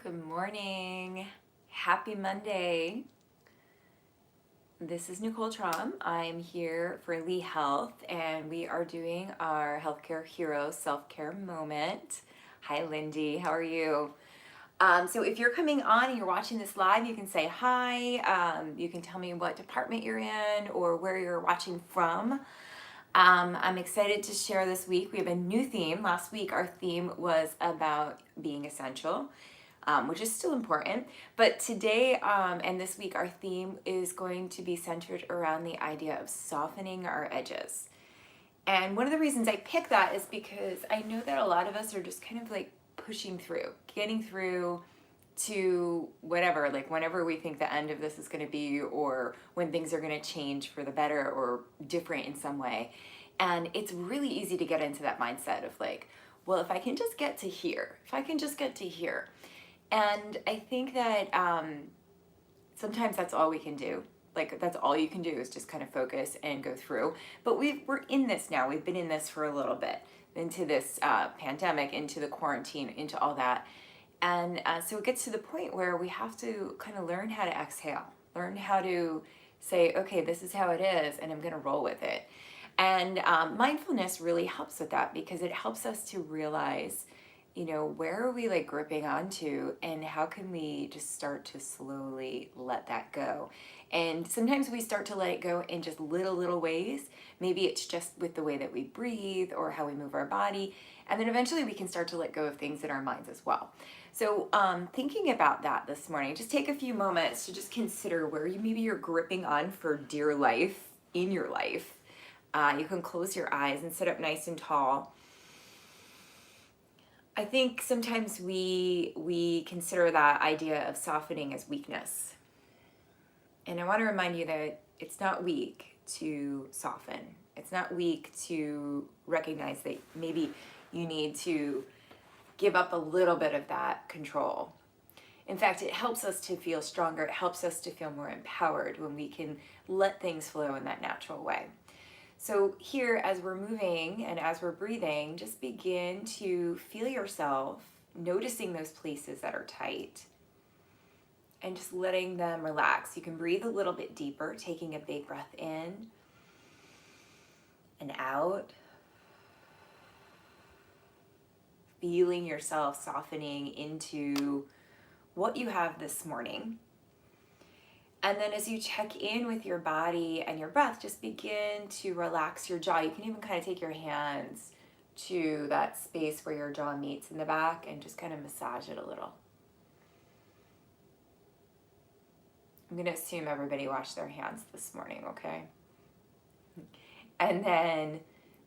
Good morning. Happy Monday. This is Nicole Traum. I'm here for Lee Health, and we are doing our Healthcare Hero Self-Care Moment. Hi, Lindy. How are you? So if you're coming on and you're watching this live, you can say hi. You can tell me what department you're in or where you're watching from. I'm excited to share this week. We have a new theme. Last week, our theme was about being essential. Which is still important. But today and this week, our theme is going to be centered around the idea of softening our edges. And one of the reasons I picked that is because I know that a lot of us are just kind of like pushing through, getting through to whatever, like whenever we think the end of this is going to be, or when things are going to change for the better or different in some way. And it's really easy to get into that mindset of like, well, if I can just get to here, if I can just get to here. And I think that sometimes that's all we can do. Like, that's all you can do is just kind of focus and go through. But we're in this now. We've been in this for a little bit, into this pandemic, into the quarantine, into all that. And so it gets to the point where we have to kind of learn how to exhale, learn how to say, okay, this is how it is, and I'm going to roll with it. And mindfulness really helps with that because it helps us to realize, where are we like gripping onto, and how can we just start to slowly let that go? And sometimes we start to let it go in just little ways. Maybe it's just with the way that we breathe or how we move our body. And then eventually we can start to let go of things in our minds as well. So thinking about that this morning, just take a few moments to just consider where maybe you're gripping on for dear life in your life. You can close your eyes and sit up nice and tall. I think sometimes we consider that idea of softening as weakness. And I want to remind you that it's not weak to soften. It's not weak to recognize that maybe you need to give up a little bit of that control. In fact, it helps us to feel stronger. It helps us to feel more empowered when we can let things flow in that natural way. So here, as we're moving and as we're breathing, just begin to feel yourself noticing those places that are tight and just letting them relax. You can breathe a little bit deeper, taking a big breath in and out. Feeling yourself softening into what you have this morning. And then as you check in with your body and your breath, just begin to relax your jaw. You can even kind of take your hands to that space where your jaw meets in the back and just kind of massage it a little. I'm going to assume everybody washed their hands this morning, okay? And then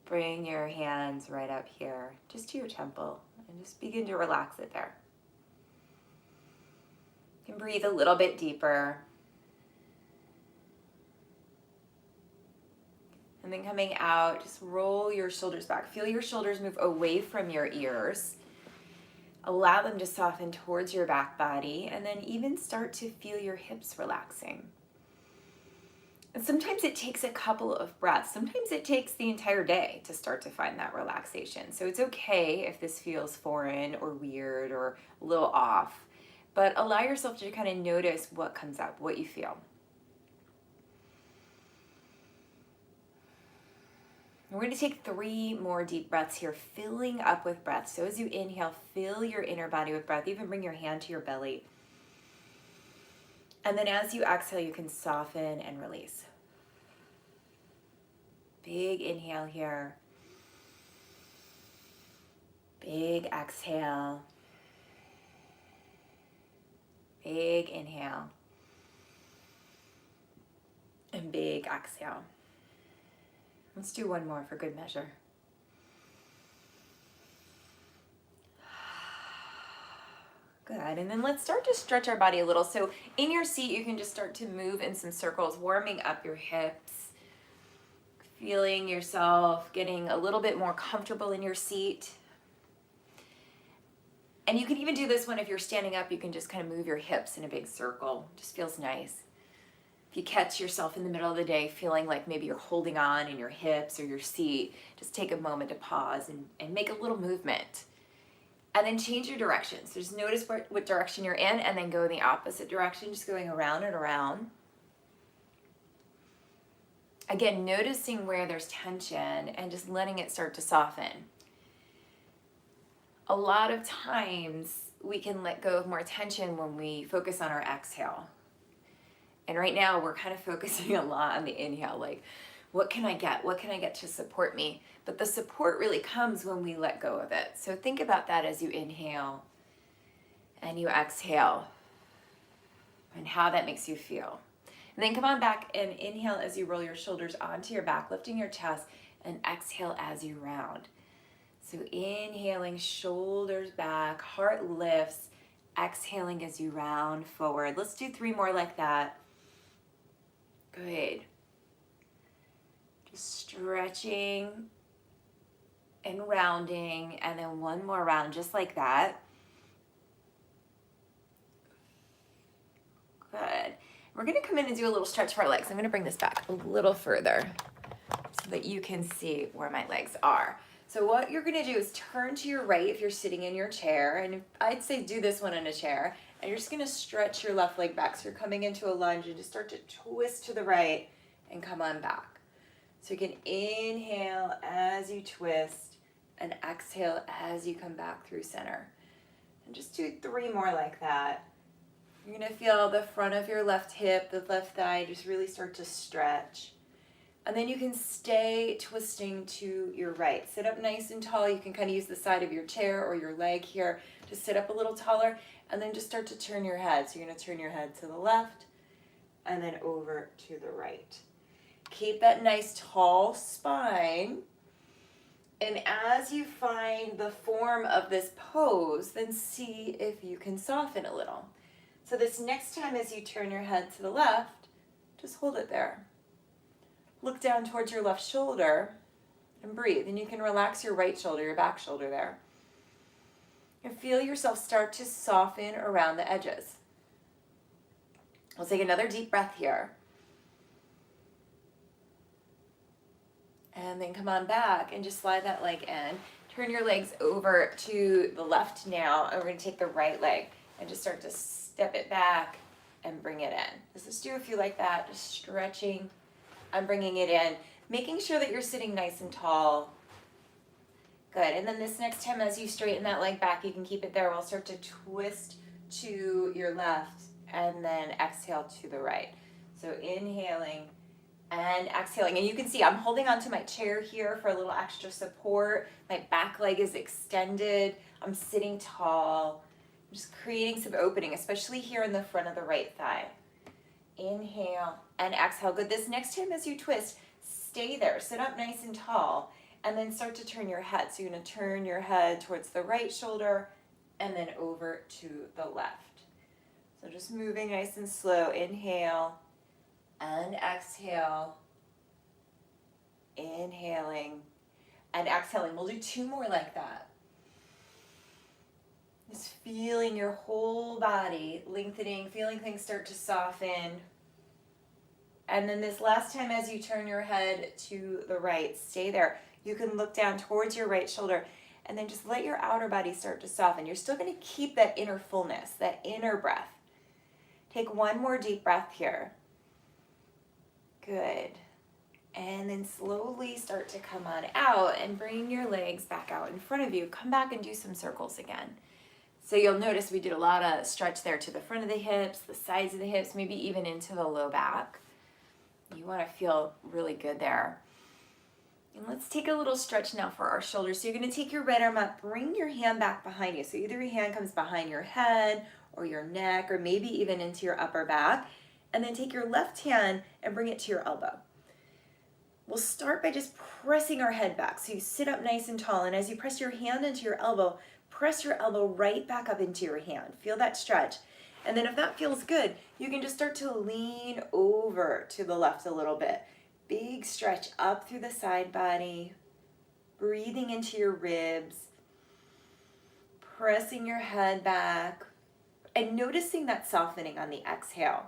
bring your hands right up here, just to your temple, and just begin to relax it there. You can breathe a little bit deeper. And then coming out, just roll your shoulders back. Feel your shoulders move away from your ears. Allow them to soften towards your back body, and then even start to feel your hips relaxing. And sometimes it takes a couple of breaths. Sometimes it takes the entire day to start to find that relaxation. So it's okay if this feels foreign or weird or a little off, but allow yourself to kind of notice what comes up, what you feel. We're going to take 3 more deep breaths here, filling up with breath. So as you inhale, fill your inner body with breath. Even bring your hand to your belly. And then as you exhale, you can soften and release. Big inhale here. Big exhale. Big inhale. And big exhale. Let's do one more for good measure. Good, and then let's start to stretch our body a little. So in your seat, you can just start to move in some circles, warming up your hips, feeling yourself getting a little bit more comfortable in your seat. And you can even do this one if you're standing up, you can just kind of move your hips in a big circle. Just feels nice. If you catch yourself in the middle of the day feeling like maybe you're holding on in your hips or your seat, just take a moment to pause and make a little movement. And then change your direction. So just notice what direction you're in and then go in the opposite direction, just going around and around. Again, noticing where there's tension and just letting it start to soften. A lot of times we can let go of more tension when we focus on our exhale. And right now we're kind of focusing a lot on the inhale, like, what can I get? What can I get to support me? But the support really comes when we let go of it. So think about that as you inhale and you exhale and how that makes you feel. And then come on back and inhale as you roll your shoulders onto your back, lifting your chest, and exhale as you round. So inhaling, shoulders back, heart lifts, exhaling as you round forward. Let's do 3 more like that. Good. Just stretching and rounding, and then 1 more round just like that. Good. We're going to come in and do a little stretch for our legs. I'm going to bring this back a little further so that you can see where my legs are. So what you're going to do is turn to your right if you're sitting in your chair, and I'd say do this one in a chair, and you're just going to stretch your left leg back. So you're coming into a lunge and just start to twist to the right and come on back. So you can inhale as you twist and exhale as you come back through center. And just do 3 more like that. You're going to feel the front of your left hip, the left thigh just really start to stretch. And then you can stay twisting to your right. Sit up nice and tall. You can kind of use the side of your chair or your leg here to sit up a little taller, and then just start to turn your head. So you're going to turn your head to the left and then over to the right. Keep that nice tall spine. And as you find the form of this pose, then see if you can soften a little. So this next time as you turn your head to the left, just hold it there. Look down towards your left shoulder and breathe. And you can relax your right shoulder, your back shoulder there. And feel yourself start to soften around the edges. We'll take another deep breath here. And then come on back and just slide that leg in. Turn your legs over to the left now. And we're going to take the right leg and just start to step it back and bring it in. Let's just do a few like that, just stretching and bringing it in, making sure that you're sitting nice and tall. Good. And then this next time as you straighten that leg back, you can keep it there. We'll start to twist to your left and then exhale to the right. So inhaling and exhaling. And you can see I'm holding onto my chair here for a little extra support. My back leg is extended. I'm sitting tall. I'm just creating some opening, especially here in the front of the right thigh. Inhale and exhale. Good. This next time as you twist, stay there. Sit up nice and tall and then start to turn your head. So you're going to turn your head towards the right shoulder and then over to the left. So just moving nice and slow. Inhale and exhale. Inhaling and exhaling. We'll do 2 more like that. Just feeling your whole body lengthening, feeling things start to soften. And then this last time as you turn your head to the right, stay there. You can look down towards your right shoulder and then just let your outer body start to soften. You're still going to keep that inner fullness, that inner breath. Take 1 more deep breath here. Good. And then slowly start to come on out and bring your legs back out in front of you. Come back and do some circles again. So you'll notice we did a lot of stretch there to the front of the hips, the sides of the hips, maybe even into the low back. You want to feel really good there. And let's take a little stretch now for our shoulders. So you're going to take your right arm up, bring your hand back behind you. So either your hand comes behind your head or your neck or maybe even into your upper back. And then take your left hand and bring it to your elbow. We'll start by just pressing our head back. So you sit up nice and tall. And as you press your hand into your elbow, press your elbow right back up into your hand. Feel that stretch. And then if that feels good, you can just start to lean over to the left a little bit. Big stretch up through the side body, breathing into your ribs, pressing your head back, and noticing that softening on the exhale.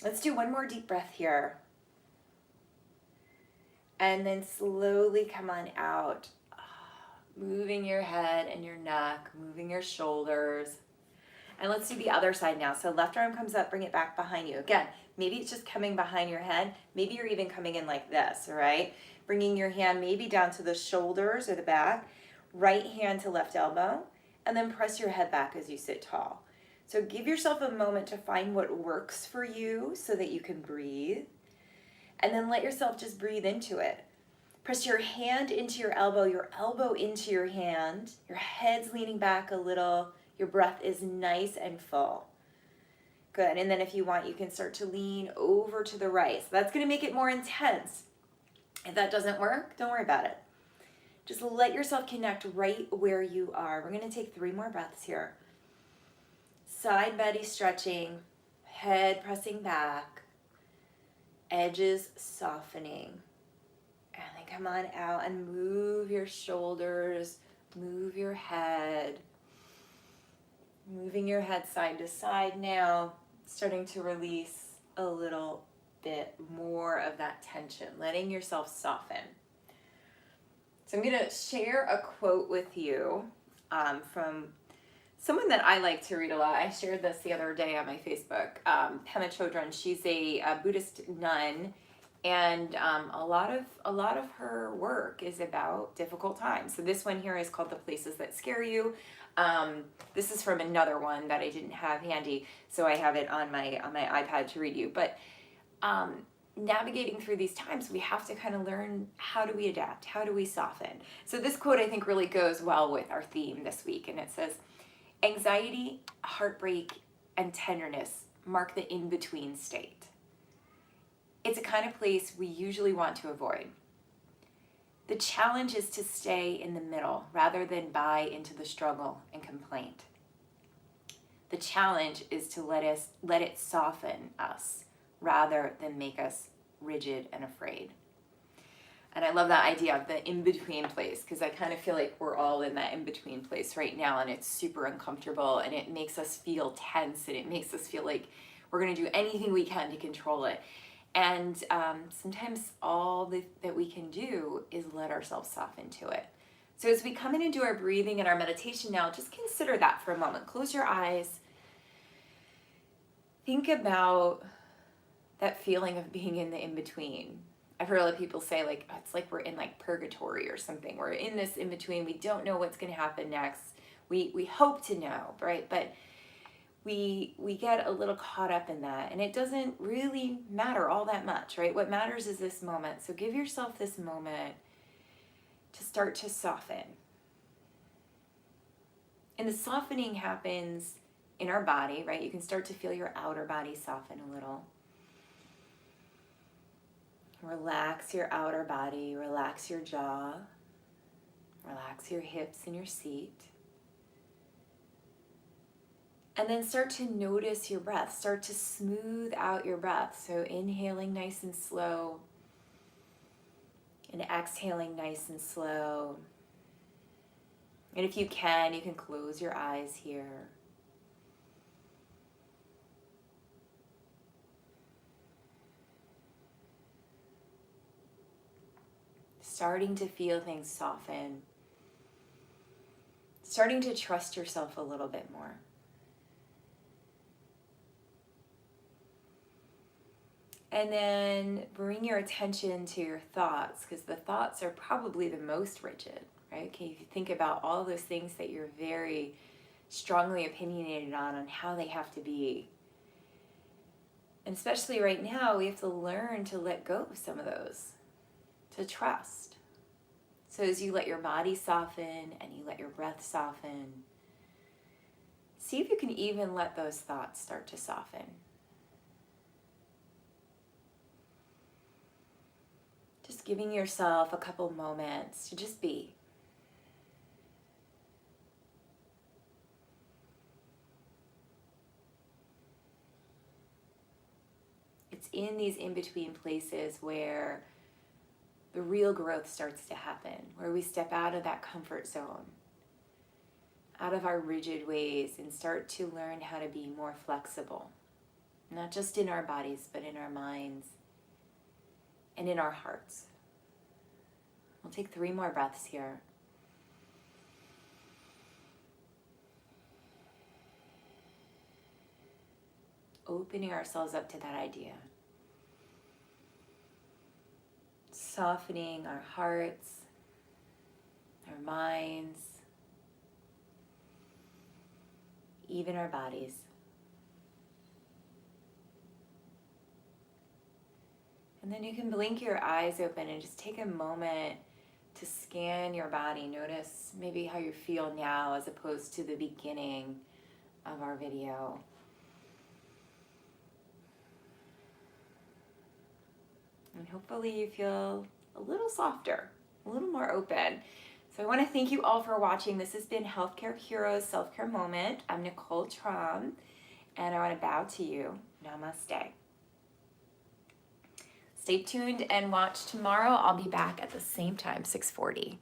Let's do 1 more deep breath here. And then slowly come on out. moving your head and your neck, moving your shoulders. And let's do the other side now. So left arm comes up, bring it back behind you. Again, maybe it's just coming behind your head. Maybe you're even coming in like this, all right? Bringing your hand maybe down to the shoulders or the back, right hand to left elbow, and then press your head back as you sit tall. So give yourself a moment to find what works for you so that you can breathe. And then let yourself just breathe into it. Press your hand into your elbow into your hand. Your head's leaning back a little. Your breath is nice and full. Good. And then if you want, you can start to lean over to the right. So that's going to make it more intense. If that doesn't work, don't worry about it. Just let yourself connect right where you are. We're going to take 3 more breaths here. Side body stretching, head pressing back, edges softening. And then come on out and move your shoulders, move your head. Moving your head side to side now, starting to release a little bit more of that tension, letting yourself soften. So I'm going to share a quote with you from someone that I like to read a lot. I shared this the other day on my Facebook, Pema Chodron. She's a Buddhist nun, and a lot of her work is about difficult times. So this one here is called The Places That Scare You. This is from another one that I didn't have handy, so I have it on my iPad to read you. But navigating through these times, we have to kind of learn, how do we adapt? How do we soften? So this quote I think really goes well with our theme this week, and it says, "Anxiety, heartbreak, and tenderness mark the in-between state. It's a kind of place we usually want to avoid. The challenge is to stay in the middle rather than buy into the struggle and complaint. The challenge is to let it soften us rather than make us rigid and afraid." And I love that idea of the in-between place, because I kind of feel like we're all in that in-between place right now, and it's super uncomfortable, and it makes us feel tense, and it makes us feel like we're going to do anything we can to control it. And sometimes all that we can do is let ourselves soften to it. So as we come in and do our breathing and our meditation now, just consider that for a moment. Close your eyes. Think about that feeling of being in the in-between. I've heard other people say, like, it's like we're in like purgatory or something. We're in this in-between. We don't know what's going to happen next. We hope to know, right? But we get a little caught up in that, and it doesn't really matter all that much, right? What matters is this moment. So give yourself this moment to start to soften. And the softening happens in our body, right? You can start to feel your outer body soften a little. Relax your outer body, relax your jaw, relax your hips and your seat. And then start to notice your breath. Start to smooth out your breath. So inhaling nice and slow, and exhaling nice and slow. And if you can close your eyes here. Starting to feel things soften. Starting to trust yourself a little bit more. And then bring your attention to your thoughts, because the thoughts are probably the most rigid, right? Okay, if you think about all those things that you're very strongly opinionated on how they have to be. And especially right now, we have to learn to let go of some of those, to trust. So as you let your body soften and you let your breath soften, see if you can even let those thoughts start to soften. Just giving yourself a couple moments to just be. It's in these in-between places where the real growth starts to happen, where we step out of that comfort zone, out of our rigid ways, and start to learn how to be more flexible, not just in our bodies, but in our minds and in our hearts. We'll take 3 more breaths here. opening ourselves up to that idea. Softening our hearts, our minds, even our bodies. And then you can blink your eyes open and just take a moment to scan your body. Notice maybe how you feel now as opposed to the beginning of our video. And hopefully you feel a little softer, a little more open. So I want to thank you all for watching. This has been Healthcare Heroes Self-Care Moment. I'm Nicole Traum, and I want to bow to you. Namaste. Stay tuned and watch tomorrow. I'll be back at the same time, 6:40.